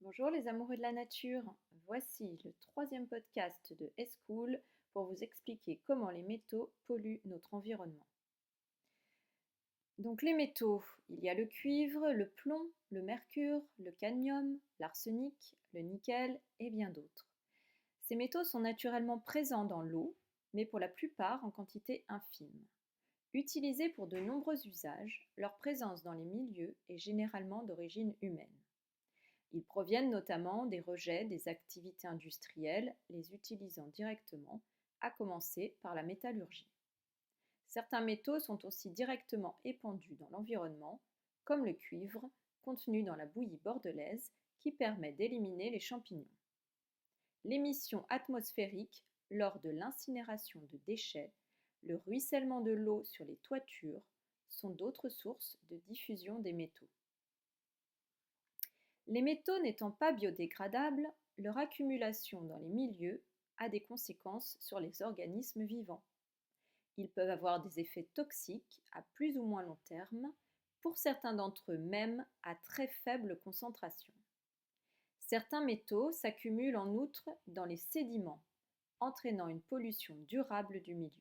Bonjour les amoureux de la nature, voici le troisième podcast de S-Cool pour vous expliquer comment les métaux polluent notre environnement. Donc les métaux, il y a le cuivre, le plomb, le mercure, le cadmium, l'arsenic, le nickel et bien d'autres. Ces métaux sont naturellement présents dans l'eau, mais pour la plupart en quantité infime. Utilisés pour de nombreux usages, leur présence dans les milieux est généralement d'origine humaine. Ils proviennent notamment des rejets des activités industrielles les utilisant directement, à commencer par la métallurgie. Certains métaux sont aussi directement épandus dans l'environnement, comme le cuivre, contenu dans la bouillie bordelaise, qui permet d'éliminer les champignons. L'émission atmosphérique lors de l'incinération de déchets, le ruissellement de l'eau sur les toitures sont d'autres sources de diffusion des métaux. Les métaux n'étant pas biodégradables, leur accumulation dans les milieux a des conséquences sur les organismes vivants. Ils peuvent avoir des effets toxiques à plus ou moins long terme, pour certains d'entre eux même à très faible concentration. Certains métaux s'accumulent en outre dans les sédiments, entraînant une pollution durable du milieu.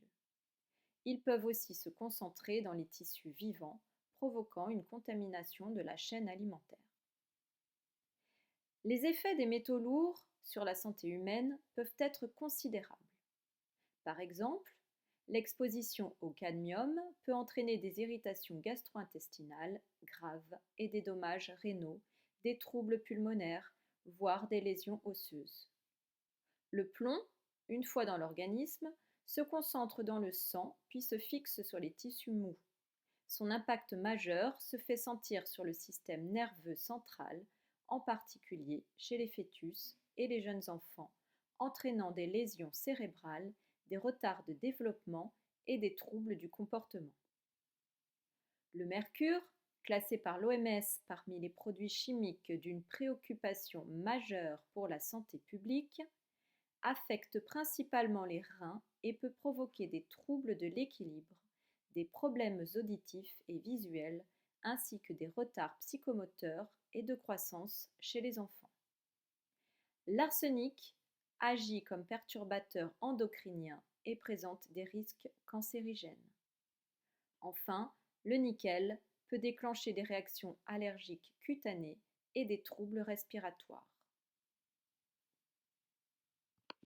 Ils peuvent aussi se concentrer dans les tissus vivants, provoquant une contamination de la chaîne alimentaire. Les effets des métaux lourds sur la santé humaine peuvent être considérables. Par exemple, l'exposition au cadmium peut entraîner des irritations gastro-intestinales graves et des dommages rénaux, des troubles pulmonaires, voire des lésions osseuses. Le plomb, une fois dans l'organisme, se concentre dans le sang puis se fixe sur les tissus mous. Son impact majeur se fait sentir sur le système nerveux central, en particulier chez les fœtus et les jeunes enfants, entraînant des lésions cérébrales, des retards de développement et des troubles du comportement. Le mercure, classé par l'OMS parmi les produits chimiques d'une préoccupation majeure pour la santé publique, affecte principalement les reins et peut provoquer des troubles de l'équilibre, des problèmes auditifs et visuels, ainsi que des retards psychomoteurs et de croissance chez les enfants. L'arsenic agit comme perturbateur endocrinien et présente des risques cancérigènes. Enfin, le nickel peut déclencher des réactions allergiques cutanées et des troubles respiratoires.